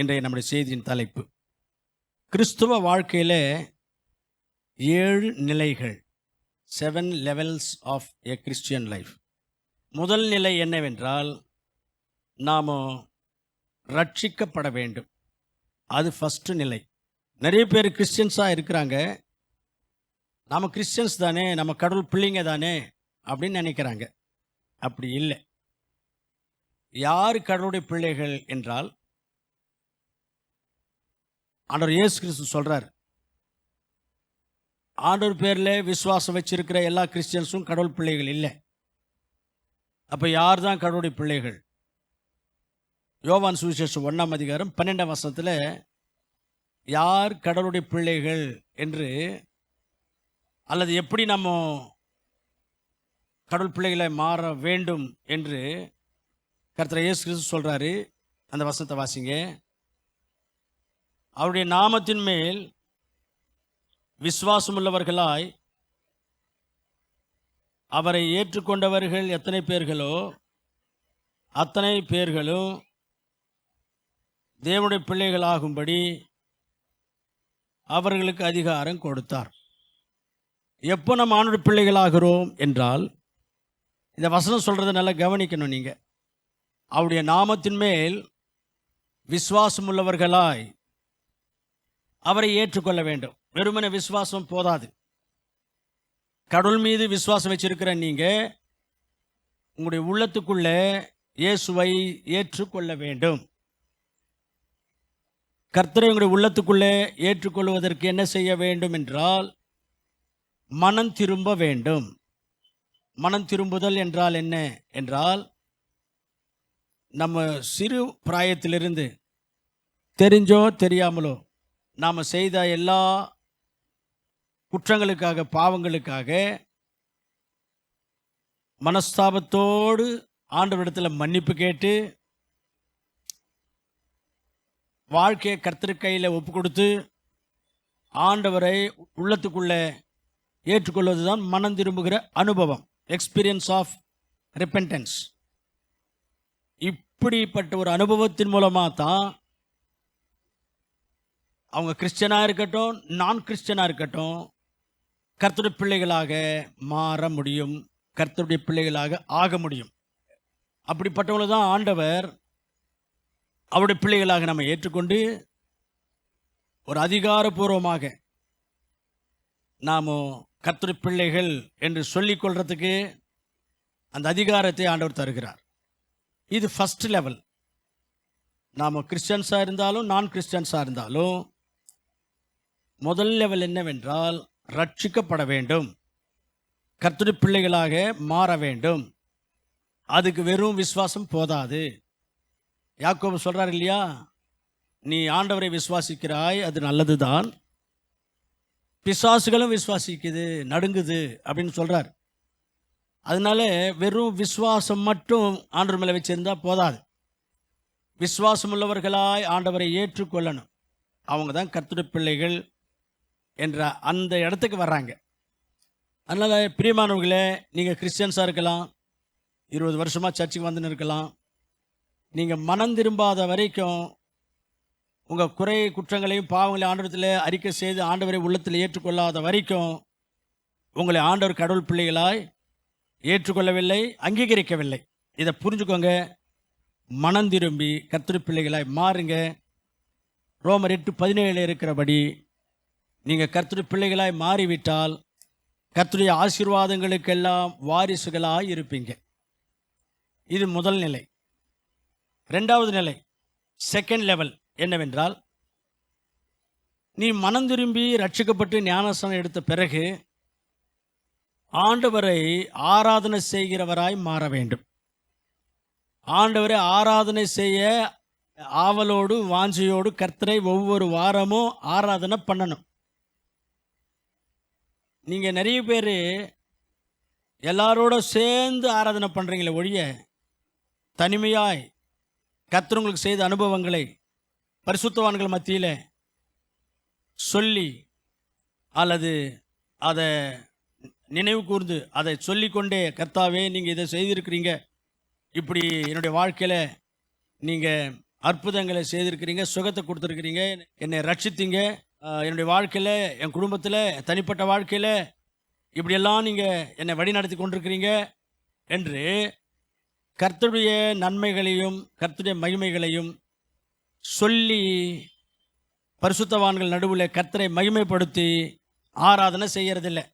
இன்றைய நம்முடைய செய்தியின் தலைப்பு. கிறிஸ்துவ வாழ்க்கையில் 7 நிலைகள், 7 levels of a Christian life. முதல் நிலை என்னவென்றால், நாம் ரட்சிக்கப்பட வேண்டும். அது ஃபஸ்ட்டு நிலை. நிறைய பேர் கிறிஸ்டியன்ஸாக இருக்கிறாங்க. நம்ம கிறிஸ்டியன்ஸ் தானே, நம்ம கடவுள் பிள்ளைங்க தானே அப்படின்னு நினைக்கிறாங்க. அப்படி இல்லை. யார் கடவுளுடைய பிள்ளைகள் என்றால், ஆண்டவர் இயேசு கிறிஸ்து சொல்கிறார், ஆண்டவர் பேரில் விசுவாசம் வச்சிருக்கிற எல்லா கிறிஸ்டியன்ஸும் கடவுள் பிள்ளைகள் இல்லை. அப்போ யார் தான் கடவுளுடைய பிள்ளைகள்? யோவான் சுவிசேஷம் 1ஆம் அதிகாரம் 12ஆம் வசனத்தில் யார் கடவுளுடைய பிள்ளைகள் என்று, அல்லது எப்படி நம்ம கடவுள் பிள்ளைகளை மாற வேண்டும் என்று கர்த்தர் இயேசு கிறிஸ்து சொல்கிறாரு. அந்த வசனத்தை வாசிங்க. அவருடைய நாமத்தின் மேல் விசுவாசமுள்ளவர்களாய் அவரை ஏற்றுக்கொண்டவர்கள் எத்தனை பேர்களோ அத்தனை பேர்களும் தேவனுடைய பிள்ளைகளாகும்படி அவர்களுக்கு அதிகாரம் கொடுத்தார். எப்போ நம்ம ஆண்டவருடைய பிள்ளைகளாகிறோம் என்றால், இந்த வசனம் சொல்கிறத நல்லா கவனிக்கணும். நீங்கள் அவருடைய நாமத்தின் மேல் விசுவாசமுள்ளவர்களாய் அவரை ஏற்றுக்கொள்ள வேண்டும். வெறுமனே விசுவாசம் போதாது. கடவுள் மீது விசுவாசம் வச்சிருக்கிற நீங்கள் உங்களுடைய உள்ளத்துக்குள்ளே இயேசுவை ஏற்றுக்கொள்ள வேண்டும். கர்த்தரை உங்களுடைய உள்ளத்துக்குள்ளே ஏற்றுக்கொள்வதற்கு என்ன செய்ய வேண்டும் என்றால், மனம் திரும்ப வேண்டும். மனம் திரும்புதல் என்றால் என்ன என்றால், நம்ம சிறு பிராயத்திலிருந்து தெரிஞ்சோ தெரியாமலோ நாம் செய்த எல்லா குற்றங்களுக்காக, பாவங்களுக்காக மனஸ்தாபத்தோடு ஆண்டவரிடத்தில் மன்னிப்பு கேட்டு வாழ்க்கையை கர்த்தர் கையில் ஒப்பு கொடுத்து ஆண்டவரை உள்ளத்துக்குள்ளே ஏற்றுக்கொள்வது தான் மனம் திரும்புகிற அனுபவம், எக்ஸ்பீரியன்ஸ் ஆஃப் ரிப்பென்டன்ஸ். இப்படிப்பட்ட ஒரு அனுபவத்தின் மூலமாக தான் அவங்க கிறிஸ்டியனாக இருக்கட்டும், நான் கிறிஸ்டியனாக இருக்கட்டும், கர்த்தருடைய பிள்ளைகளாக மாற முடியும், கர்த்தருடைய பிள்ளைகளாக ஆக முடியும். அப்படிப்பட்டவங்களை தான் ஆண்டவர் அவருடைய பிள்ளைகளாக நம்ம ஏற்றுக்கொண்டு ஒரு அதிகாரபூர்வமாக நாம் கர்த்தருடைய பிள்ளைகள் என்று சொல்லிக்கொள்கிறதுக்கு அந்த அதிகாரத்தை ஆண்டவர் தருகிறார். இது ஃபஸ்ட் லெவல். நாம் கிறிஸ்டியன்ஸாக இருந்தாலும் நான் கிறிஸ்டியன்ஸாக இருந்தாலும் முதல் லெவல் என்னவென்றால், ரட்சிக்கப்பட வேண்டும், கர்த்தருடைய பிள்ளைகளாக மாற வேண்டும். அதுக்கு வெறும் விசுவாசம் போதாது. யாக்கோபு சொல்கிறார் இல்லையா, நீ ஆண்டவரை விசுவாசிக்கிறாய், அது நல்லது தான், பிசாசுகளும் விசுவாசிக்குது, நடுங்குது அப்படின்னு சொல்கிறார். அதனால வெறும் விசுவாசம் மட்டும் ஆண்டவர் மேலே வச்சிருந்தா போதாது. விசுவாசம் உள்ளவர்களாய் ஆண்டவரை ஏற்றுக்கொள்ளணும். அவங்க தான் கர்த்தருடைய பிள்ளைகள் என்ற அந்த இடத்துக்கு வர்றாங்க. அதனால் பிரியமானவர்களே, நீங்கள் கிறிஸ்டியன்ஸாக இருக்கலாம், 20 வருஷமாக சர்ச்சுக்கு வந்துன்னு இருக்கலாம். நீங்கள் மனம் திரும்பாத வரைக்கும், உங்கள் குறை குற்றங்களையும் பாவங்களையும் ஆண்டவரத்தில் அறிக்கை செய்து ஆண்டவரை உள்ளத்தில் ஏற்றுக்கொள்ளாத வரைக்கும் உங்களை ஆண்டவர் கடவுள் பிள்ளைகளாய் ஏற்றுக்கொள்ளவில்லை, அங்கீகரிக்கவில்லை. இதை புரிஞ்சுக்கோங்க. மனம் திரும்பி கர்த்தருடைய பிள்ளைகளாய் மாறுங்க. ரோமர் 8:17 இருக்கிறபடி நீங்கள் கர்த்தருடைய பிள்ளைகளாய் மாறிவிட்டால் கர்த்தருடைய ஆசீர்வாதங்களுக்கெல்லாம் வாரிசுகளாய் இருப்பீங்க. இது முதல் நிலை. ரெண்டாவது நிலை, செகண்ட் லெவல் என்னவென்றால், நீ மனம் திரும்பி ரட்சிக்கப்பட்டு ஞானஸ்நானம் எடுத்த பிறகு ஆண்டவரை ஆராதனை செய்கிறவராய் மாற வேண்டும். ஆண்டவரை ஆராதனை செய்ய ஆவலோடு வாஞ்சையோடு கர்த்தரை ஒவ்வொரு வாரமும் ஆராதனை பண்ணணும். நீங்கள் நிறைய பேர் எல்லாரோட சேர்ந்து ஆராதனை பண்ணுறீங்களே ஒழிய, தனிமையாய் கர்த்தர் உங்களுக்கு செய்த அனுபவங்களை பரிசுத்தவான்கள் மத்தியில் சொல்லி அல்லது அதை நினைவு கூர்ந்து அதை சொல்லிக்கொண்டே, கர்த்தாவே நீங்கள் இதை செய்திருக்கிறீங்க, இப்படி என்னுடைய வாழ்க்கையில் நீங்கள் அற்புதங்களை செய்திருக்கிறீங்க, சுகத்தை கொடுத்துருக்கிறீங்க, என்னை ரட்சித்தீங்க. என்னுடைய வாழ்க்கையில், என் குடும்பத்தில், தனிப்பட்ட வாழ்க்கையில் இப்படியெல்லாம் நீங்கள் என்னை வழிநடத்தி கொண்டிருக்கிறீங்க என்று கர்த்தருடைய நன்மைகளையும் கர்த்தருடைய மகிமைகளையும் சொல்லி பரிசுத்தவான்கள் நடுவில் கர்த்தரை மகிமைப்படுத்தி ஆராதனை செய்யறதில்லை.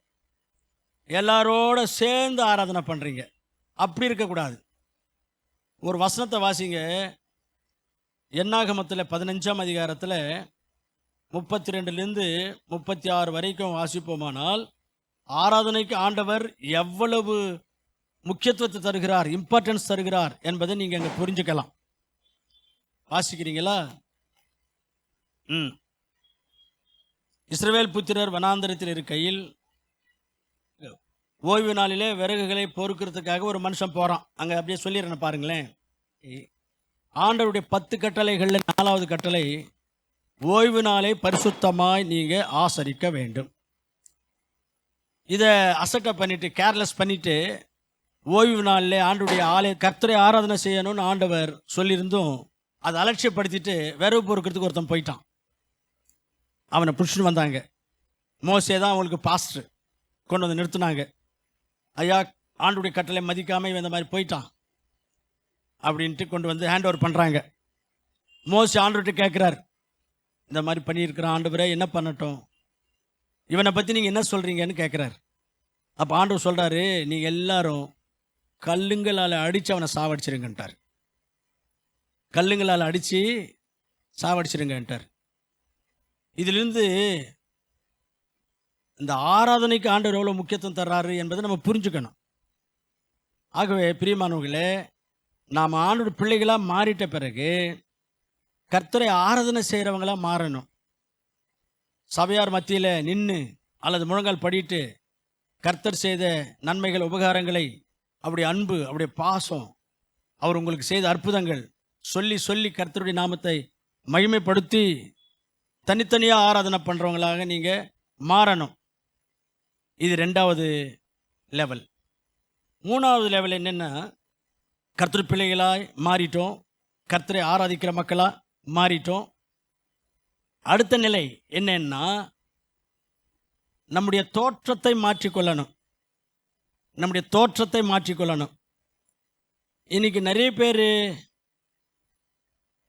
எல்லாரோட சேர்ந்து ஆராதனை பண்ணுறீங்க. அப்படி இருக்கக்கூடாது. ஒரு வசனத்தை வாசிங்க. என்னாகமத்தில் 15ஆம் அதிகாரத்தில் 32லேருந்து 36 வரைக்கும் வாசிப்போமானால், ஆராதனைக்கு ஆண்டவர் எவ்வளவு முக்கியத்துவத்தை தருகிறார், இம்பார்ட்டன்ஸ் தருகிறார் என்பதை நீங்கள் அங்கே புரிஞ்சுக்கலாம். வாசிக்கிறீங்களா? இஸ்ரவேல் புத்திரர் வனாந்தரத்தில் இருக்கையில் ஓய்வு நாளிலே விறகுகளை பொறுக்கிறதுக்காக ஒரு மனுஷன் போகிறான். அங்கே அப்படியே சொல்லிடுறேன் பாருங்களேன். ஆண்டவருடைய 10 கட்டளைகளில் 4வது கட்டளை, ஓய்வு நாளை பரிசுத்தமாய் நீங்கள் ஆசரிக்க வேண்டும். இதை அசட்டை பண்ணிட்டு, கேர்லெஸ் பண்ணிட்டு, ஓய்வு நாளில் ஆண்டவருடைய கர்த்தரை ஆராதனை செய்யணும்னு ஆண்டவர் சொல்லியிருந்தும் அதை அலட்சியப்படுத்திட்டு விறகு பொறுக்கிறதுக்கு ஒருத்தன் போயிட்டான். அவனை பிடிச்சிட்டு வந்தாங்க. மோசே தான் அவங்களுக்கு பாஸ்டர். கொண்டு வந்து நிறுத்தினாங்க. ஐயா, ஆண்டுடைய கட்டளை மதிக்காமல் இவன் இந்த மாதிரி போயிட்டான் அப்படின்ட்டு கொண்டு வந்து ஹேண்ட் ஓவர் பண்ணுறாங்க. மோசே ஆண்டவர்கிட்ட கேட்குறார், இந்த மாதிரி பண்ணியிருக்கிறான் ஆண்டவரே, என்ன பண்ணட்டும், இவனை பற்றி நீங்கள் என்ன சொல்கிறீங்கன்னு கேட்குறாரு. அப்போ ஆண்டவர் சொல்கிறாரு, நீங்கள் எல்லாரும் கல்லுங்களால் அடித்து அவனை சாவடிச்சிருங்கன்ட்டார். கல்லுங்களால் அடித்து சாவடிச்சிருங்கன்ட்டார். இதிலிருந்து இந்த ஆராதனைக்கு ஆண்டவர் எவ்வளோ முக்கியத்துவம் தர்றாரு என்பதை நம்ம புரிஞ்சுக்கணும். ஆகவே பிரியமானவர்களே, நாம் ஆண்டவர் பிள்ளைகளாக மாறிட்ட பிறகு கர்த்தரை ஆராதனை செய்கிறவங்களாக மாறணும். சபையார் மத்தியில் நின்று அல்லது முழங்கால் படிட்டு கர்த்தர் செய்த நன்மைகள், உபகாரங்களை, அவருடைய அன்பு, அவருடைய பாசம், அவர் உங்களுக்கு செய்த அற்புதங்கள் சொல்லி சொல்லி கர்த்தருடைய நாமத்தை மகிமைப்படுத்தி தனித்தனியாக ஆராதனை பண்ணுறவங்களாக நீங்கள் மாறணும். இது 2வது லெவல். 3வது லெவல் என்னென்னா, கர்த்தர் பிள்ளைகளாய் மாறிட்டோம், கர்த்தரை ஆராதிக்கிற மக்களாக மாறிட்டோம். அடுத்த நிலை என்னன்னா, நம்முடைய தோற்றத்தை மாற்றிக்கொள்ளணும். நம்முடைய தோற்றத்தை மாற்றிக்கொள்ளணும். இன்னைக்கு நிறைய பேர்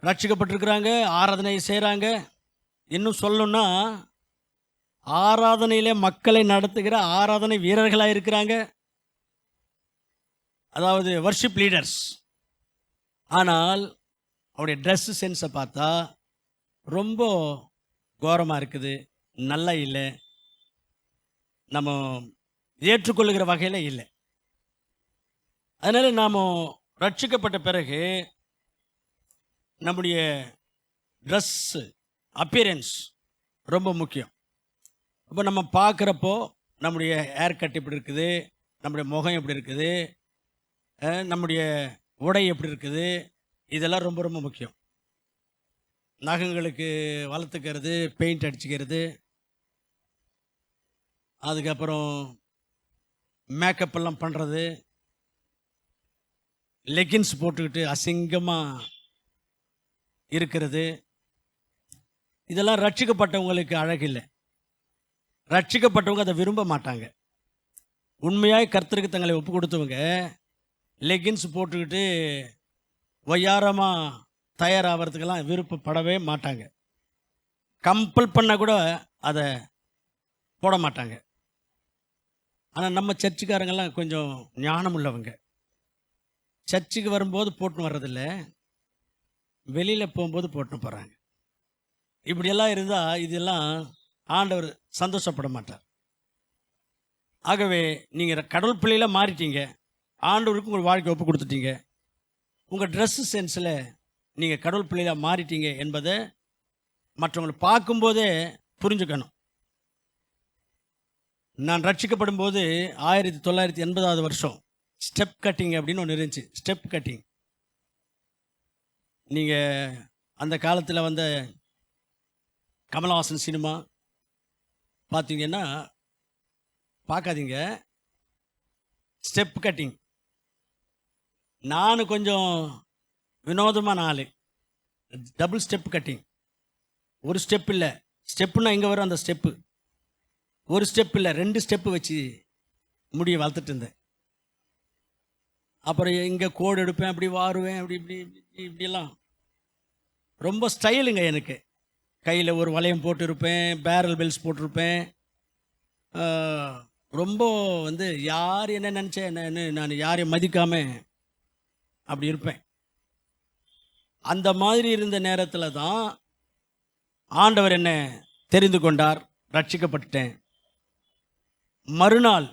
ரட்சிக்கப்பட்டிருக்கிறாங்க, ஆராதனை செய்கிறாங்க. இன்னும் சொல்லணும்னா, ஆராதனையிலே மக்களை நடத்துகிற ஆராதனை வீரர்களாக இருக்கிறாங்க, அதாவது வர்ஷிப் லீடர்ஸ். ஆனால் அவருடைய ட்ரெஸ் சென்ஸை பார்த்தா ரொம்ப கோரமாக இருக்குது, நல்லா இல்லை, நம்ம ஏற்றுக்கொள்ளுகிற வகையில் இல்லை. அதனால் நாம் ரட்சிக்கப்பட்ட பிறகு நம்முடைய ட்ரெஸ்ஸு, அப்பியரன்ஸ் ரொம்ப முக்கியம். அப்போ நம்ம பார்க்குறப்போ நம்முடைய ஹேர் கட் எப்படி இருக்குது, நம்முடைய முகம் எப்படி இருக்குது, நம்முடைய உடை எப்படி இருக்குது, இதெல்லாம் ரொம்ப ரொம்ப முக்கியம். நகங்களுக்கு வளர்த்துக்கிறது, பெயிண்ட் அடிச்சுக்கிறது, அதுக்கப்புறம் மேக்கப் எல்லாம் பண்ணுறது, லெகின்ஸ் போட்டுக்கிட்டு அசிங்கமாக இருக்கிறது, இதெல்லாம் ரட்சிக்கப்பட்டவங்களுக்கு அழகில்லை. ரட்சிக்கப்பட்டவங்க அதை விரும்ப மாட்டாங்க. உண்மையாக கர்த்தருக்கு தங்களை ஒப்பு கொடுத்தவங்க லெகின்ஸ் போட்டுக்கிட்டு ஒய்யாரமாக தயாராகிறதுக்கெல்லாம் விருப்பப்படவே மாட்டாங்க. கம்பல் பண்ணால் கூட அதை போட மாட்டாங்க. ஆனால் நம்ம சர்ச்சுக்காரங்கெல்லாம் கொஞ்சம் ஞானம் உள்ளவங்க. சர்ச்சுக்கு வரும்போது போட்டுன்னு வர்றதில்ல, வெளியில் போகும்போது போட்டுன்னு போகிறாங்க. இப்படியெல்லாம் இருந்தால் இதெல்லாம் ஆண்டவர் சந்தோஷப்பட மாட்டார். ஆகவே நீங்கள் கடவுள் பிள்ளையில் மாறிட்டீங்க, ஆண்டவருக்கு உங்கள் வாழ்க்கை ஒப்பு கொடுத்துட்டீங்க, உங்கள் ட்ரெஸ்ஸு சென்ஸில் நீங்கள் கடவுள் பிள்ளையில் மாறிட்டீங்க என்பதை மற்றவங்களை பார்க்கும்போதே புரிஞ்சுக்கணும். நான் ரட்சிக்கப்படும் போது 1980வது வருஷம் ஸ்டெப் கட்டிங் அப்படின்னு ஒன்று இருந்துச்சு. ஸ்டெப் கட்டிங், நீங்கள் அந்த காலத்தில் வந்த கமலஹாசன் சினிமா பார்த்தீங்கன்னா பார்க்காதீங்க. Step cutting. நான் கொஞ்சம் வினோதமான ஆள். Double step cutting. ஒரு ஸ்டெப் இல்லை, ஸ்டெப்புன்னா இங்கே வரும் அந்த ஸ்டெப்பு. ஒரு ஸ்டெப் இல்லை, 2 ஸ்டெப்பு வச்சு முடியை வளர்த்துட்டு இருந்தேன். அப்புறம் இங்கே கோடு எடுப்பேன், அப்படி வாருவேன், அப்படி இப்படி இப்படியெல்லாம் ரொம்ப ஸ்டைலுங்க எனக்கு. கையில் ஒரு வளையம் போட்டிருப்பேன், பேரல் பெல்ஸ் போட்டிருப்பேன். ரொம்ப யார் என்ன நினச்சேன் என்னன்னு நான் யாரையும் மதிக்காமல் அப்படி இருப்பேன். அந்த மாதிரி இருந்த நேரத்தில் தான் ஆண்டவர் என்ன தெரிந்து கொண்டார், ரட்சிக்கப்பட்டுட்டேன். மறுநாள்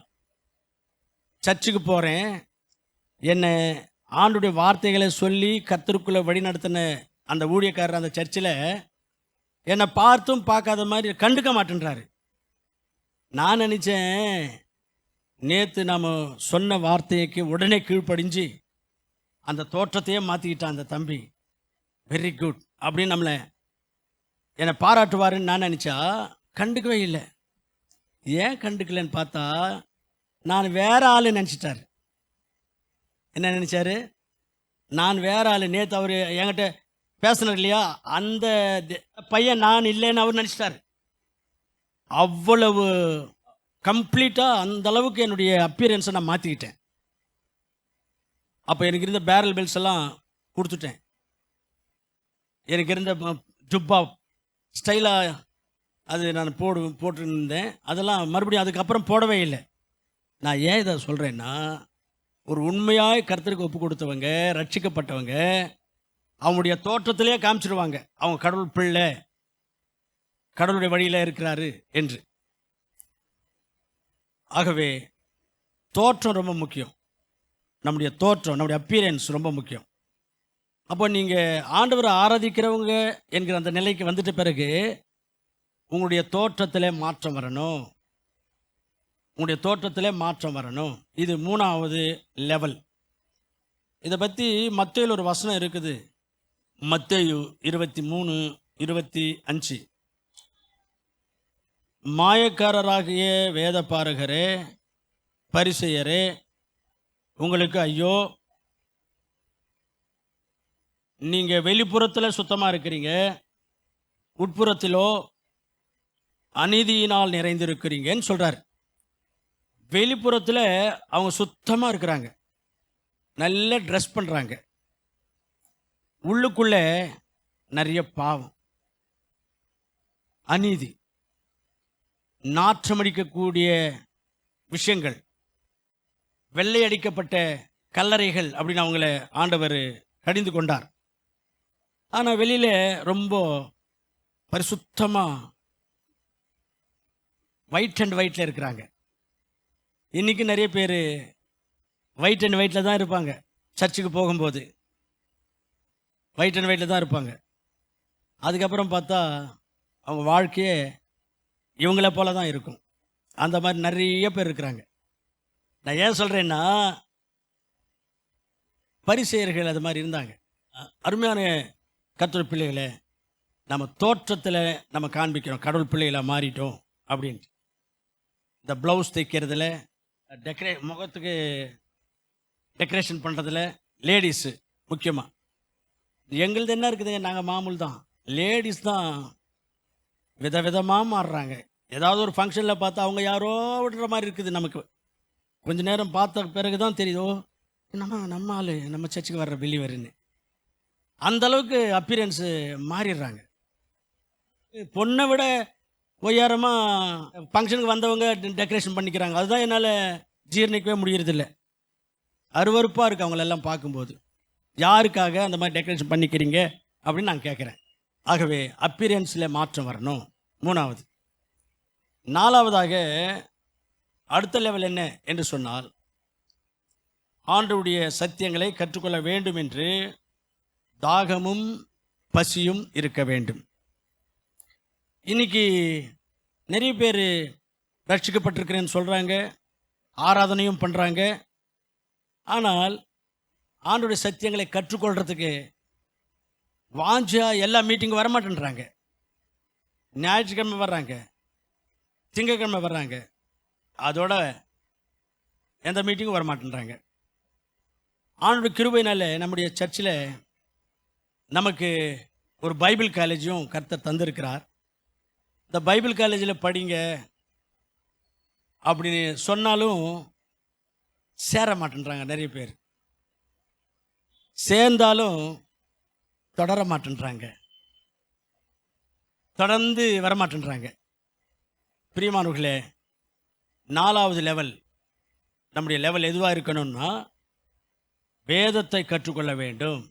சர்ச்சுக்கு போகிறேன். என்னை ஆண்டுடைய வார்த்தைகளை சொல்லி கர்த்தருக்குள்ளே வழி நடத்தின அந்த ஊழியக்காரர் அந்த சர்ச்சில் என்னை பார்த்தும் பார்க்காத மாதிரி கண்டுக்க மாட்டேன்றாரு. நான் நினச்சேன், நேற்று நாம் சொன்ன வார்த்தைக்கு உடனே கீழ்ப்படிஞ்சு அந்த தோற்றத்தையே மாற்றிக்கிட்டான் அந்த தம்பி, வெரி குட் அப்படின்னு என்னை பாராட்டுவாருன்னு நான் நினச்சா கண்டுக்கவே இல்லை. ஏன் கண்டுக்கலன்னு பார்த்தா நான் வேற ஆள் நினச்சிட்டார். என்ன நினச்சாரு? நான் வேற ஆள். நேற்று அவர் என்கிட்ட பேசினார் இல்லையா, அந்த பையன் நான் இல்லைன்னு அவர் நினச்சிட்டார். அவ்வளவு கம்ப்ளீட்டாக அந்த அளவுக்கு என்னுடைய அப்பியரன்ஸை நான் மாற்றிக்கிட்டேன். அப்போ எனக்கு இருந்த பேரல் பெல்ஸ் எல்லாம் கொடுத்துட்டேன். எனக்கு இருந்த ஜுப்பா ஸ்டைலாக அது நான் போட்டுருந்தேன். அதெல்லாம் மறுபடியும் அதுக்கப்புறம் போடவே இல்லை. நான் ஏன் இதை சொல்கிறேன்னா, ஒரு உண்மையாய் கர்த்தருக்கு ஒப்பு கொடுத்தவங்க, ரட்சிக்கப்பட்டவங்க, அவங்களுடைய தோற்றத்திலே காமிச்சிடுவாங்க அவங்க கடவுள் பிள்ளை, கடவுளுடைய வழியில் இருக்கிறாரு என்று. ஆகவே தோற்றம் ரொம்ப முக்கியம். நம்முடைய தோற்றம், நம்முடைய அப்பியரன்ஸ் ரொம்ப முக்கியம். அப்போ நீங்கள் ஆண்டவரை ஆராதிக்கிறவங்க என்கிற அந்த நிலைக்கு வந்துட்ட பிறகு உங்களுடைய தோற்றத்தில் மாற்றம் வரணும். உங்களுடைய தோற்றத்திலே மாற்றம் வரணும். இது 3வது லெவல். இதை பற்றி மத்தேயுல ஒரு வசனம் இருக்குது. மத்தேயு 23:25. மாயக்காரராகிய வேதபாரகரே, பரிசேயரே, உங்களுக்கு ஐயோ, நீங்கள் வெளிப்புறத்தில் சுத்தமாக இருக்கிறீங்க, உட்புறத்திலோ அநீதியினால் நிறைந்திருக்கிறீங்கன்னு சொல்கிறார். வெளிப்புறத்தில் அவங்க சுத்தமாக இருக்கிறாங்க, நல்ல ட்ரெஸ் பண்ணுறாங்க, உள்ளுக்குள்ளே நிறைய பாவம், அநீதி, நாற்றமடிக்கக்கூடிய விஷயங்கள், வெள்ளையடிக்கப்பட்ட கல்லறைகள் அப்படின்னு அவங்கள ஆண்டவர் கடிந்து கொண்டார். ஆனால் வெளியில் ரொம்ப பரிசுத்தமாக ஒயிட் அண்ட் ஒயிட்டில் இருக்கிறாங்க. இன்றைக்கி நிறைய பேர் ஒயிட் அண்ட் ஒயிட்டில் தான் இருப்பாங்க. சர்ச்சுக்கு போகும்போது ஒயிட் அண்ட் ஒயிட்டில் தான் இருப்பாங்க. அதுக்கப்புறம் பார்த்தா அவங்க வாழ்க்கையே இவங்கள போல தான் இருக்கும். அந்த மாதிரி நிறைய பேர் இருக்கிறாங்க. நான் ஏன் சொல்கிறேன்னா, பரிசேயர்கள் அது மாதிரி இருந்தாங்க. அருமையான கர்த்தர் பிள்ளைகளை, நம்ம தோற்றத்தில் நம்ம காண்பிக்கிறோம் கடவுள் பிள்ளைகளை மாறிட்டோம் அப்படின்ட்டு. இந்த ப்ளவுஸ் தைக்கிறதுல, முகத்துக்கு டெக்கரேஷன் பண்ணுறதுல லேடிஸு முக்கியமாக. எங்களுது என்ன இருக்குதுங்க, நாங்கள் மாமூல் தான். லேடிஸ் தான் விதவிதமாக மாறுறாங்க. ஏதாவது ஒரு ஃபங்க்ஷனில் பார்த்தா அவங்க யாரோ விடுற மாதிரி இருக்குது. நமக்கு கொஞ்ச நேரம் பார்த்த பிறகு தான் தெரியுதோ நம்ம ஆள் நம்ம சர்ச்சுக்கு வர்ற பிலீவர்னு. அந்தளவுக்கு அப்பியரன்ஸு மாறிடுறாங்க. பொண்ணை விட ஒய்யாரமாக ஃபங்க்ஷனுக்கு வந்தவங்க டெக்கரேஷன் பண்ணிக்கிறாங்க. அதுதான் என்னால் ஜீர்ணிக்கவே முடியறதில்லை. அருவருப்பாக இருக்குது அவங்களெல்லாம் பார்க்கும்போது. யாருக்காக அந்த மாதிரி டெக்கரேஷன் பண்ணிக்கிறீங்க அப்படின்னு நான் கேட்குறேன். ஆகவே அப்பியரன்ஸில் மாற்றம் வரணும். 3வது. 4வதாக அடுத்த லெவல் என்ன என்று சொன்னால், ஆண்டவருடைய சத்தியங்களை கற்றுக்கொள்ள வேண்டும் என்று தாகமும் பசியும் இருக்க வேண்டும். இன்னைக்கு நிறைய பேர் ரட்சிக்கப்பட்டிருக்கிறேன்னு சொல்கிறாங்க, ஆராதனையும் பண்ணுறாங்க. ஆனால் ஆண்டவருடைய சத்தியங்களை கற்றுக்கொள்கிறதுக்கு வாஞ்சா எல்லா மீட்டிங்கும் வரமாட்டேன்றாங்க. ஞாயிற்றுக்கிழமை வர்றாங்க, திங்கக்கிழமை வர்றாங்க, அதோட எந்த மீட்டிங்கும் வரமாட்டேன்றாங்க. ஆண்டவருடைய கிருபையினால நம்முடைய சர்ச்சில் நமக்கு ஒரு பைபிள் காலேஜும் கர்த்தர் தந்திருக்கிறார். இந்த பைபிள் காலேஜில் படிங்க அப்படின்னு சொன்னாலும் சேர மாட்டேன்றாங்க நிறைய பேர். சேர்ந்தாலும் தொடர மாட்டேன்றாங்க, தொடர்ந்து வரமாட்டேன்றாங்க. பிரியமானவர்களே, 4வது லெவல், நம்முடைய லெவல் எதுவாக இருக்கணும்னா வேதத்தை கற்றுக்கொள்ள வேண்டும்.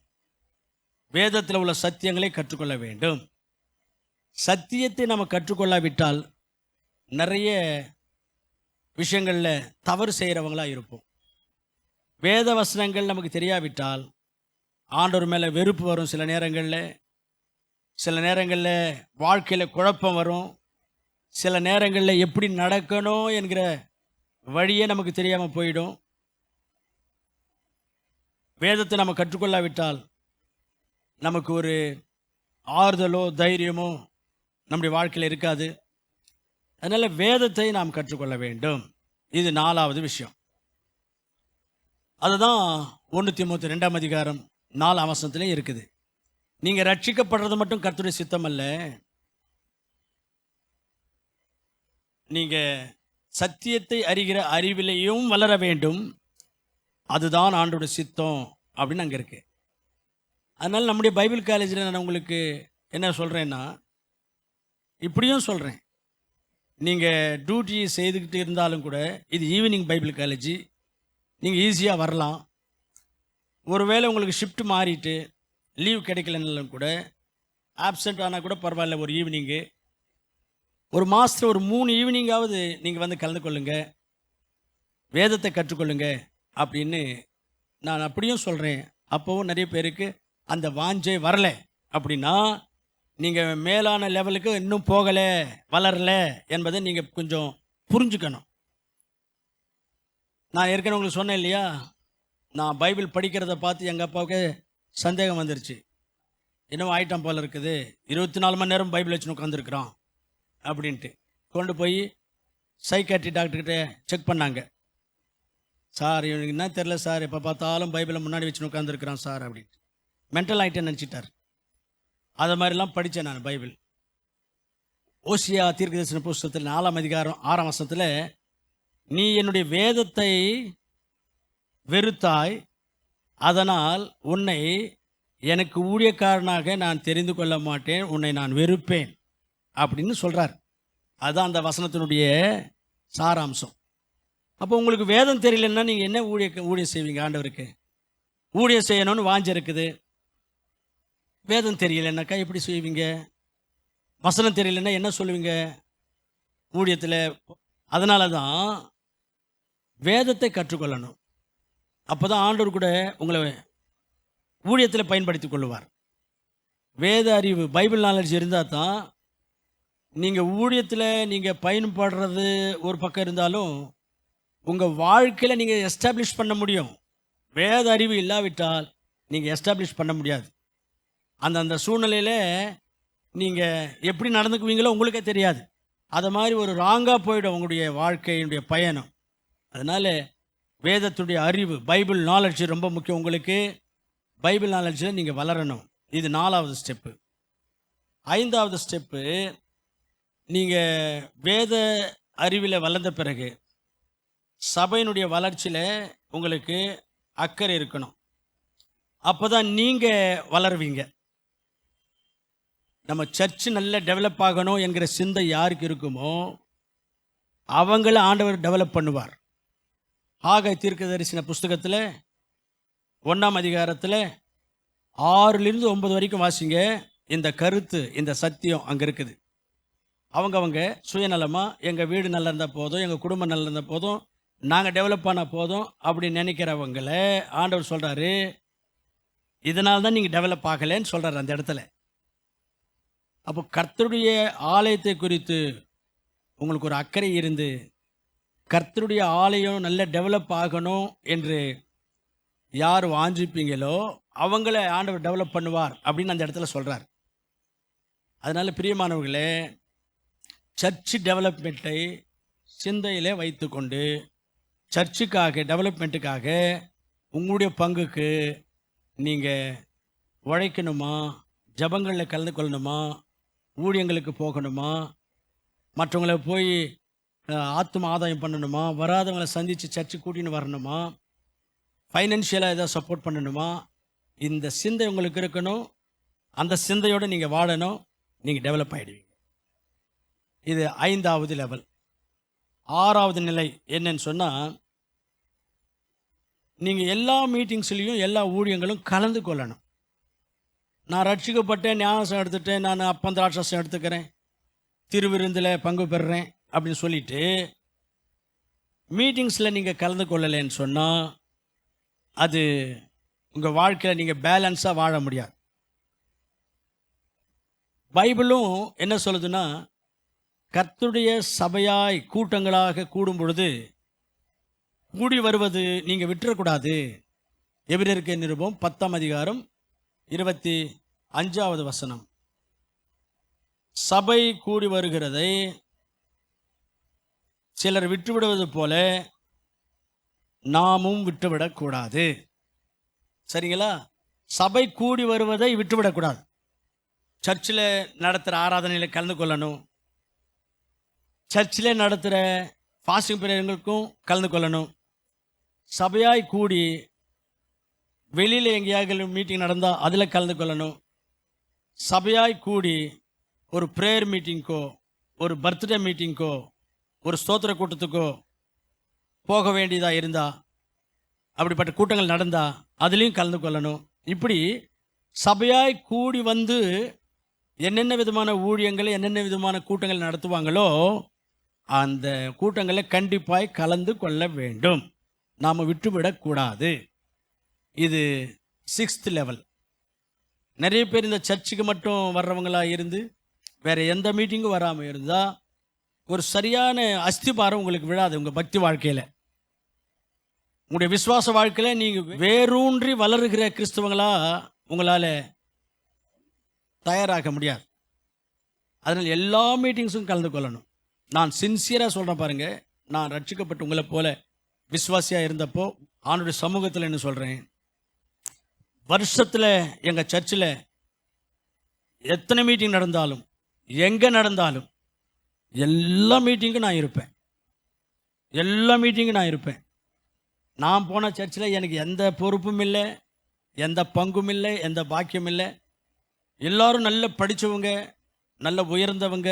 வேதத்தில் உள்ள சத்தியங்களை கற்றுக்கொள்ள வேண்டும். சத்தியத்தை நம்ம கற்றுக்கொள்ளாவிட்டால் நிறைய விஷயங்களில் தவறு செய்கிறவங்களா இருப்போம். வேத வசனங்கள் நமக்கு தெரியாவிட்டால் ஆண்டவர் மேலே வெறுப்பு வரும். சில நேரங்களில் வாழ்க்கையில் குழப்பம் வரும். சில நேரங்களில் எப்படி நடக்கணும் என்கிற வழியே நமக்கு தெரியாமல் போயிடும். வேதத்தை நம்ம கற்றுக்கொள்ளாவிட்டால் நமக்கு ஒரு ஆறுதலோ தைரியமோ நம்முடைய வாழ்க்கையில் இருக்காது. அதனால் வேதத்தை நாம் கற்றுக்கொள்ள வேண்டும். இது 4வது விஷயம். அதுதான் 1 தீமோத்தேயு 2ஆம் அதிகாரம் 4ஆம் வசனத்திலே இருக்குது. நீங்கள் ரட்சிக்கப்படுறது மட்டும் கர்த்தருடைய சித்தம் அல்ல, நீங்கள் சத்தியத்தை அறிகிற அறிவிலையும் வளர வேண்டும். அதுதான் ஆண்டோட சித்தம் அப்படின்னு அங்கே இருக்கு. அதனால் நம்முடைய பைபிள் காலேஜில் நான் உங்களுக்கு என்ன சொல்கிறேன்னா, இப்படியும் சொல்கிறேன், நீங்கள் டியூட்டி செய்துக்கிட்டு இருந்தாலும் கூட இது ஈவினிங் பைபிள் காலேஜ், நீங்கள் ஈஸியாக வரலாம். ஒருவேளை உங்களுக்கு ஷிஃப்ட் மாறிட்டு லீவ் கிடைக்கலன்னாலும் கூட, ஆப்சண்ட் ஆனால் கூட பரவாயில்ல, ஒரு ஈவினிங்கு, ஒரு மாதத்தில் ஒரு 3 ஈவினிங்காவது நீங்கள் வந்து கலந்து கொள்ளுங்க, வேதத்தை கற்றுக்கொள்ளுங்க அப்படின்னு நான் அப்படியும் சொல்கிறேன். அப்போவும் நிறைய பேருக்கு அந்த வாஞ்சை வரலை. அப்படின்னா நீங்கள் மேலான லெவலுக்கு இன்னும் போகலை, வளரலை என்பதை நீங்கள் கொஞ்சம் புரிஞ்சுக்கணும். நான் ஏற்கனவே உங்களுக்கு சொன்னேன் இல்லையா, நான் பைபிள் படிக்கிறத பார்த்து எங்கள் அப்பாவுக்கு சந்தேகம் வந்துருச்சு. இன்னும் ஆயிட்டம் போல் இருக்குது, 24 மணி நேரம் பைபிள் வச்சுன்னு உட்காந்துருக்குறான் அப்படின்ட்டு கொண்டு போய் சைக்காட்ரி டாக்டர்கிட்ட செக் பண்ணாங்க. சார் இவனுக்கு என்ன தெரில சார், எப்போ பார்த்தாலும் பைபிளை முன்னாடி வச்சுன்னு உட்காந்துருக்குறான் சார் அப்படின்ட்டு மென்டல் ஆகிட்டேன்னு நினச்சிட்டார். அது மாதிரிலாம் படித்தேன் நான் பைபிள். ஓசியா தீர்க்கதரிசன புஸ்தகத்தில் 4ஆம் அதிகாரம் 6ஆம் வசனத்தில், நீ என்னுடைய வேதத்தை வெறுத்தாய், அதனால் உன்னை எனக்கு ஊழியக்காரனாக நான் தெரிந்து கொள்ள மாட்டேன், உன்னை நான் வெறுப்பேன் அப்படின்னு சொல்கிறார். அதுதான் அந்த வசனத்தினுடைய சாராம்சம். அப்போ உங்களுக்கு வேதம் தெரியலன்னா நீங்கள் என்ன ஊழியம் செய்வீங்க? ஆண்டவருக்கு ஊழியம் செய்யணும்னு வாஞ்சை இருக்குது, வேதம் தெரியலன்னாக்கா எப்படி செய்வீங்க? வசனம் தெரியலன்னா என்ன சொல்லுவீங்க ஊழியத்தில்? அதனால தான் வேதத்தை கற்றுக்கொள்ளணும். அப்போ தான் ஆண்டவர் கூட உங்களை ஊழியத்தில் பயன்படுத்தி கொள்ளுவார். வேத அறிவு, பைபிள் நாலேஜ் இருந்தால் தான் நீங்கள் ஊழியத்தில் நீங்கள் பயன்படுறது ஒரு பக்கம் இருந்தாலும் உங்கள் வாழ்க்கையில் நீங்கள் எஸ்டாப்ளிஷ் பண்ண முடியும். வேத அறிவு இல்லாவிட்டால் நீங்கள் எஸ்டாப்ளிஷ் பண்ண முடியாது. அந்தந்த சூழ்நிலையில் நீங்கள் எப்படி நடந்துக்குவீங்களோ உங்களுக்கே தெரியாது. அது மாதிரி ஒரு ராங்காக போயிடும் உங்களுடைய வாழ்க்கையினுடைய பயணம். அதனால் வேதத்துடைய அறிவு, பைபிள் நாலேஜ் ரொம்ப முக்கியம். உங்களுக்கு பைபிள் நாலேஜில் நீங்கள் வளரணும். இது 4வது ஸ்டெப்பு. 5வது ஸ்டெப்பு, நீங்கள் வேத அறிவில் வளர்ந்த பிறகு சபையினுடைய வளர்ச்சியில் உங்களுக்கு அக்கறை இருக்கணும். அப்போ தான் நீங்கள் வளருவீங்க. நம்ம சர்ச்சு நல்ல டெவலப் ஆகணும் என்கிற சிந்தை யாருக்கு இருக்குமோ அவங்கள ஆண்டவர் டெவலப் பண்ணுவார். ஆகாய் தீர்க்கதரிசன புஸ்தகத்தில் 1ஆம் அதிகாரத்தில் 6லிருந்து 9 வரைக்கும் வாசிங்க. இந்த கருத்து, இந்த சத்தியம் அங்கே இருக்குது. அவங்க சுயநலமாக எங்கள் வீடு நல்லா இருந்தால் போதும், எங்கள் குடும்பம் நல்லா இருந்தால் போதும், நாங்கள் டெவலப் ஆனால் போதும் அப்படி நினைக்கிறவங்கள ஆண்டவர் சொல்கிறாரு, இதனால தான் நீங்கள் டெவலப் ஆகலைன்னு சொல்கிறார் அந்த இடத்துல. அப்போ கர்த்தருடைய ஆலயத்தை குறித்து உங்களுக்கு ஒரு அக்கறை இருந்து கர்த்தருடைய ஆலயம் நல்ல டெவலப் ஆகணும் என்று யார் வாஞ்சிப்பீங்களோ அவங்கள ஆண்டவர் டெவலப் பண்ணுவார் அப்படின்னு அந்த இடத்துல சொல்கிறார். அதனால் பிரியமானவர்களே, சர்ச்சு டெவலப்மெண்ட்டை சிந்தையிலே வைத்து கொண்டு சர்ச்சுக்காக, டெவலப்மெண்ட்டுக்காக உங்களுடைய பங்குக்கு நீங்கள் உழைக்கணுமா, ஜபங்களில் கலந்து கொள்ளணுமா, ஊழியங்களுக்கு போகணுமா, மற்றவங்கள போய் ஆத்தும ஆதாயம் பண்ணணுமா, வராதவங்களை சந்தித்து சர்ச்சு கூட்டின்னு வரணுமா, ஃபைனான்ஷியலாக ஏதாவது சப்போர்ட் பண்ணணுமா, இந்த சிந்தை உங்களுக்கு இருக்கணும். அந்த சிந்தையோடு நீங்கள் வாழணும். நீங்கள் டெவலப் ஆகிடுவீங்க. இது 5வது லெவல். 6வது நிலை என்னன்னு சொன்னால், நீங்கள் எல்லா மீட்டிங்ஸ்லேயும் எல்லா ஊழியங்களும் கலந்து கொள்ளணும். நான் ரட்சிக்கப்பட்டேன், ஞானசம் எடுத்துட்டேன், நான் அப்பந்திராட்சசம் எடுத்துக்கிறேன், திருவிருந்தில் பங்கு பெறுறேன் அப்படின்னு சொல்லிட்டு மீட்டிங்ஸில் நீங்கள் கலந்து கொள்ளலைன்னு சொன்னால், அது உங்கள் வாழ்க்கையில் நீங்கள் பேலன்ஸாக வாழ முடியாது. பைபிளும் என்ன சொல்லுதுன்னா, கர்த்தருடைய சபையாய் கூட்டங்களாக கூடும் பொழுது கூடி வருவது நீங்கள் விட்டுறக்கூடாது. எபிரெயருக்கு நிருபம் 10ஆம் அதிகாரம் 25வது வசனம். சபை கூடி வருகிறதை சிலர் விட்டுவிடுவது போல நாமும் விட்டுவிடக்கூடாது. சரிங்களா? சபை கூடி வருவதை விட்டுவிடக்கூடாது. சர்ச்சில் நடத்துகிற ஆராதனையில் கலந்து கொள்ளணும். சர்ச்சில் நடத்துகிற ஃபாஸ்டிங் பிரேயர்களுக்கும் கலந்து கொள்ளணும். சபையாய் கூடி வெளியில் எங்கேயாவது மீட்டிங் நடந்தால் அதில் கலந்து கொள்ளணும். சபையாய் கூடி ஒரு ப்ரேயர் மீட்டிங்க்கோ, ஒரு பர்த்டே மீட்டிங்க்கோ, ஒரு ஸ்தோத்திர கூட்டத்துக்கோ போக வேண்டியதாக இருந்தால், அப்படிப்பட்ட கூட்டங்கள் நடந்தால் அதுலேயும் கலந்து கொள்ளணும். இப்படி சபையாய் கூடி வந்து என்னென்ன விதமான ஊழியங்கள், என்னென்ன விதமான கூட்டங்கள் நடத்துவாங்களோ அந்த கூட்டங்களில் கண்டிப்பாய் கலந்து கொள்ள வேண்டும். நாம் விட்டுவிடக்கூடாது. இது 6th லெவல். நிறைய பேர் இந்த சர்ச்சுக்கு மட்டும் வர்றவங்களாக இருந்து வேறு எந்த மீட்டிங்கும் வராமல் இருந்தால் ஒரு சரியான அஸ்திபாரம் உங்களுக்கு விழாது. உங்கள் பக்தி வாழ்க்கையில், உங்களுடைய விசுவாச வாழ்க்கையில் நீங்கள் வேரூன்றி வளருகிற கிறிஸ்தவங்களாக உங்களால் தயாராக முடியாது. அதனால் எல்லா மீட்டிங்ஸும் கலந்து கொள்ளணும். நான் சின்சியராக சொல்கிறேன் பாருங்கள். நான் ரட்சிக்கப்பட்டு உங்களை போல விசுவாசியாக இருந்தப்போ ஆண்டவருடைய சமூகத்தில் என்ன சொல்கிறேன், வருஷத்தில் எங்கள் சர்ச்சில் எத்தனை மீட்டிங் நடந்தாலும், எங்கே நடந்தாலும் எல்லா மீட்டிங்கும் நான் இருப்பேன். எல்லா மீட்டிங்கும் நான் இருப்பேன். நான் போன சர்ச்சில் எனக்கு எந்த பொறுப்பும் இல்லை, எந்த பங்கும் இல்லை, எந்த பாக்கியம் இல்லை. எல்லாரும் நல்ல படித்தவங்க, நல்ல உயர்ந்தவங்க,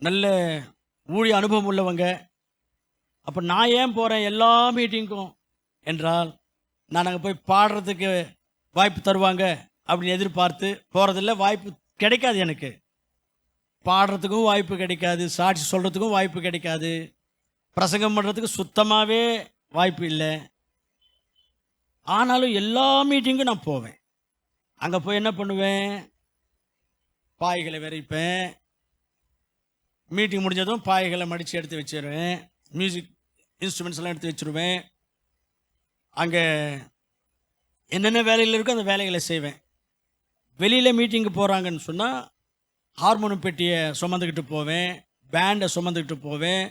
நல்ல ஊழிய அனுபவம் உள்ளவங்க. அப்போ நான் ஏன் போகிறேன் எல்லா மீட்டிங்கும் என்றால், நான் அங்கே போய் பாடுறதுக்கு வாய்ப்பு தருவாங்க அப்படின்னு எதிர்பார்த்து போகிறதில்ல. வாய்ப்பு கிடைக்காது. எனக்கு பாடுறதுக்கும் வாய்ப்பு கிடைக்காது, சாட்சி சொல்கிறதுக்கும் வாய்ப்பு கிடைக்காது, பிரசங்கம் பண்ணுறதுக்கு சுத்தமாகவே வாய்ப்பு இல்லை. ஆனாலும் எல்லா மீட்டிங்கும் நான் போவேன். அங்கே போய் என்ன பண்ணுவேன், பாய்களை விரைப்பேன். மீட்டிங் முடிஞ்சதும் பாய்களை மடித்து எடுத்து வச்சிருவேன். மியூசிக் இன்ஸ்ட்ருமெண்ட்ஸ் எல்லாம் எடுத்து வச்சுருவேன். அங்கே என்னென்ன வேலைகள் இருக்கோ அந்த வேலைகளை செய்வேன். வெளியில் மீட்டிங்கு போகிறாங்கன்னு சொன்னால் ஹார்மோனியம் பெட்டியை சுமந்துக்கிட்டு போவேன், பேண்டை சுமந்துக்கிட்டு போவேன்,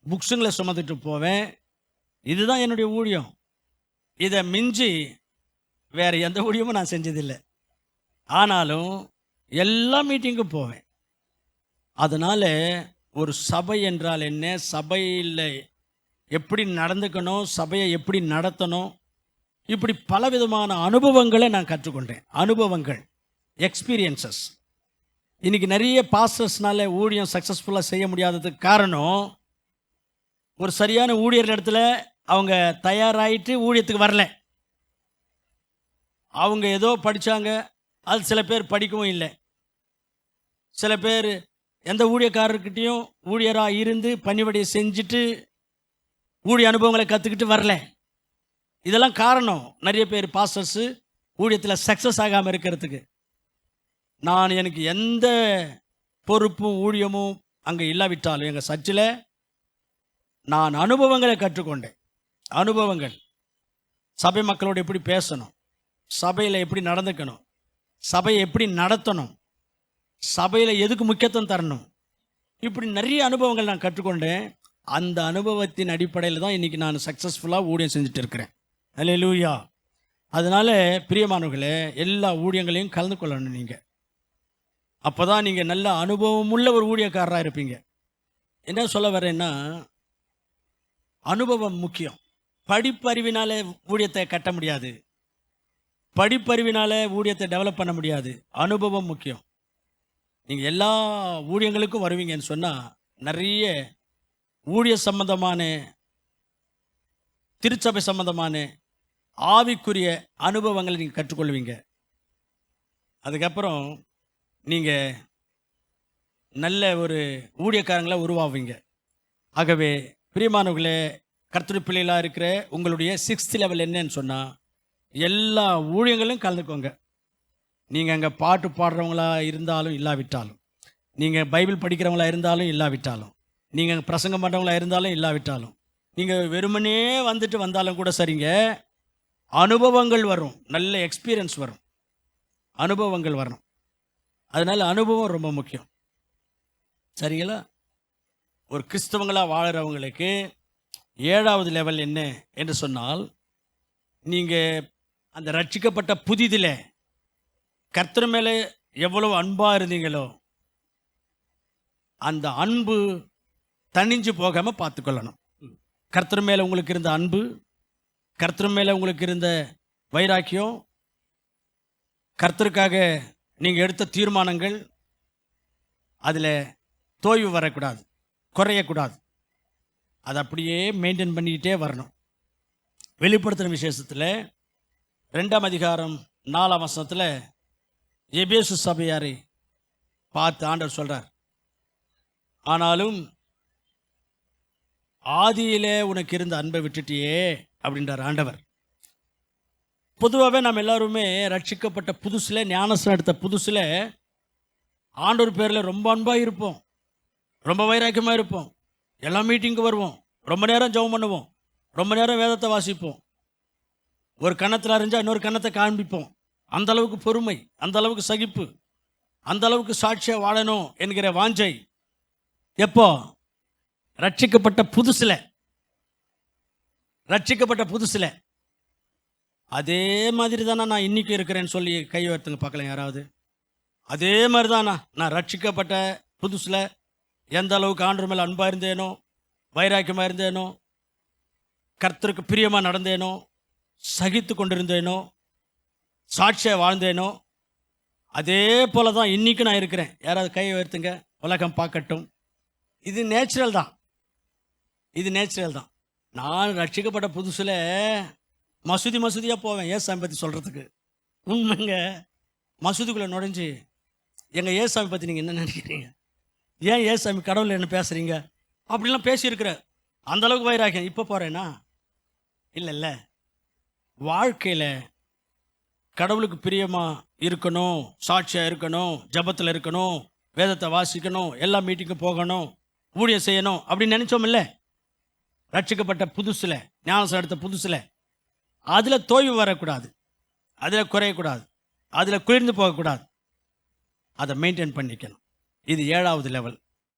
புக்ஸுங்களை சுமந்துக்கிட்டு போவேன். இதுதான் என்னுடைய ஊழியம். இதை மிஞ்சி வேறு எந்த ஊழியமும் நான் செஞ்சதில்லை. ஆனாலும் எல்லா மீட்டிங்கும் போவேன். அதனால் ஒரு சபை என்றால் என்ன, சபையில் எப்படி நடந்துக்கணும், சபையை எப்படி நடத்தணும், இப்படி பலவிதமான அனுபவங்களை நான் கற்றுக்கொண்டேன். அனுபவங்கள், எக்ஸ்பீரியன்சஸ். இன்றைக்கி நிறைய பாஸ்டர்ஸ்னால ஊழியம் சக்ஸஸ்ஃபுல்லாக செய்ய முடியாததுக்கு காரணம், ஒரு சரியான ஊழியர் இடத்துல அவங்க தயாராகிட்டு ஊழியத்துக்கு வரல. அவங்க ஏதோ படித்தாங்க, அது சில பேர் படிக்கவும் இல்லை. சில பேர் எந்த ஊழியக்காரர்கிட்டையும் ஊழியராக இருந்து பணிவிடையை செஞ்சுட்டு ஊழிய அனுபவங்களை கற்றுக்கிட்டு வரல. இதெல்லாம் காரணம் நிறைய பேர் பாஸ்டர்ஸு ஊழியத்தில் சக்ஸஸ் ஆகாமல் இருக்கிறதுக்கு. எனக்கு எந்த பொறுப்பும் ஊழியமும் அங்கே இல்லாவிட்டாலும் எங்கள் சர்ச்சில் நான் அனுபவங்களை கற்றுக்கொண்டேன். அனுபவங்கள், சபை மக்களோடு எப்படி பேசணும், சபையில் எப்படி நடந்துக்கணும், சபையை எப்படி நடத்தணும், சபையில் எதுக்கு முக்கியத்துவம் தரணும், இப்படி நிறைய அனுபவங்கள் நான் கற்றுக்கொண்டேன். அந்த அனுபவத்தின் அடிப்படையில் தான் இன்றைக்கி நான் சக்ஸஸ்ஃபுல்லாக ஊழியம் செஞ்சுட்டு இருக்கிறேன். அல்லேலூயா. அதனால் பிரியமானவர்களே, எல்லா ஊழியங்களையும் கலந்து கொள்ளணும். நீங்கள் அப்போ தான் நீங்கள் நல்ல அனுபவமுள்ள ஒரு ஊழியக்காரராக இருப்பீங்க. என்ன சொல்ல வரேன்னா, அனுபவம் முக்கியம். படிப்பறிவினால ஊழியத்தை கட்ட முடியாது. படிப்பறிவினால ஊழியத்தை டெவலப் பண்ண முடியாது. அனுபவம் முக்கியம். நீங்கள் எல்லா ஊழியங்களுக்கும் வருவீங்கன்னு சொன்னால் நிறைய ஊழிய சம்பந்தமான, திருச்சபை சம்பந்தமான ஆவிக்குரிய அனுபவங்களை நீங்கள் கற்றுக்கொள்வீங்க. அதுக்கப்புறம் நீங்கள் நல்ல ஒரு ஊழியக்காரங்களை உருவாவீங்க. ஆகவே பிரியமானவர்களே, கர்த்தருடைய பிள்ளைகளாக இருக்கிற உங்களுடைய 6th லெவல் என்னன்னு சொன்னால், எல்லா ஊழியங்களும் கலந்துக்கோங்க. நீங்கள் அங்கே பாட்டு பாடுறவங்களா இருந்தாலும் இல்லாவிட்டாலும், நீங்கள் பைபிள் படிக்கிறவங்களா இருந்தாலும் இல்லாவிட்டாலும், நீங்கள் பிரசங்கம் பண்ணுறவங்களா இருந்தாலும் இல்லாவிட்டாலும், நீங்கள் வெறுமனே வந்துட்டு வந்தாலும் கூட சரிங்க, அனுபவங்கள் வரும். நல்ல எக்ஸ்பீரியன்ஸ் வரும். அனுபவங்கள் வரணும். அதனால் அனுபவம் ரொம்ப முக்கியம். சரிங்களா? ஒரு கிறிஸ்தவங்களாக வாழறவங்களுக்கு 7வது லெவல் என்ன என்று சொன்னால், நீங்கள் அந்த ரட்சிக்கப்பட்ட புதிதில் கர்த்தர் மேலே எவ்வளவு அன்பாக இருந்தீங்களோ அந்த அன்பு தணிஞ்சு போகாமல் பார்த்துக்கொள்ளணும். கர்த்தர் மேலே உங்களுக்கு இருந்த அன்பு, கர்த்தர் மேலே உங்களுக்கு இருந்த வைராக்கியம், கர்த்தருக்காக நீங்கள் எடுத்த தீர்மானங்கள், அதில் தோய்வு வரக்கூடாது, குறையக்கூடாது. அதை அப்படியே மெயின்டைன் பண்ணிக்கிட்டே வரணும். வெளிப்படுத்தின விசேஷத்தில் 2ஆம் அதிகாரம் 4ஆம் வசனத்தில் எபேசு சபையாரை பார்த்து ஆண்டவர் சொல்கிறார், ஆனாலும் ஆதியிலே உனக்கு இருந்த அன்பை விட்டுட்டியே அப்படின்றார் ஆண்டவர். பொதுவாகவே நம்ம எல்லாருமே ரட்சிக்கப்பட்ட புதுசில், ஞானஸ்நானம் எடுத்த புதுசில் ஆண்டவர் பேரில் ரொம்ப அன்பாக இருப்போம், ரொம்ப வைராக்கியமாக இருப்போம், எல்லா மீட்டிங்க்கு வருவோம், ரொம்ப நேரம் ஜெபம் பண்ணுவோம், ரொம்ப நேரம் வேதத்தை வாசிப்போம், ஒரு கன்னத்தில் அறிஞ்சால் இன்னொரு கன்னத்தை காண்பிப்போம். அந்த அளவுக்கு பொறுமை, அந்த அளவுக்கு சகிப்பு, அந்த அளவுக்கு சாட்சியாக வாழணும் என்கிற வாஞ்சை. எப்போ? ரட்சிக்கப்பட்ட புதுசில். ரட்சிக்கப்பட்ட புதுசில். அதே மாதிரி தானே நான் இன்றைக்கி இருக்கிறேன்னு சொல்லி கை உயர்த்துங்க பார்க்கலாம் யாராவது. அதே மாதிரி தானா நான் ரட்சிக்கப்பட்ட புதுசில் எந்த அளவுக்கு ஆண்டவர் மேலே அன்பாக இருந்தேனோ, வைராக்கியமாக இருந்தேனோ, கர்த்தருக்கு பிரியமாக நடந்தேனோ, சகித்து கொண்டிருந்தேனோ, சாட்சியாக வாழ்ந்தேனோ, அதே போல தான் இன்றைக்கி நான் இருக்கிறேன். யாராவது கை உயர்த்துங்க, உலகம் பார்க்கட்டும். இது நேச்சுரல் தான். இது நேச்சுரல் தான். நான் ரட்சிக்கப்பட்ட புதுசில் மசூதியாக போவேன் ஏசாமி பற்றி சொல்கிறதுக்கு. உண்மைங்க. மசூதிக்குள்ளே நுழைஞ்சு எங்கள் ஏசாமி பற்றி நீங்கள் என்ன நினைக்கிறீங்க, ஏன் ஏசாமி கடவுள் என்ன பேசுகிறீங்க அப்படிலாம் பேசியிருக்கிறேன். அந்தளவுக்கு வைராக்கியம். இப்போ போகிறேன்னா இல்லை. வாழ்க்கையில் கடவுளுக்கு பிரியமாக இருக்கணும், சாட்சியாக இருக்கணும், ஜபத்தில் இருக்கணும், வேதத்தை வாசிக்கணும், எல்லா மீட்டிங்கும் போகணும், ஊழியம் செய்யணும் அப்படின்னு நினச்சோம். இல்லை, ரட்சிக்கப்பட்ட புதுசில், ஞானஸ்நானம் எடுத்த புதுசில் அதில் தோய்வு வரக்கூடாது, அதில் குறையக்கூடாது, அதில் குளிர்ந்து போகக்கூடாது. அதை மெயின்டைன் பண்ணிக்கணும். இது 7வது லெவல்.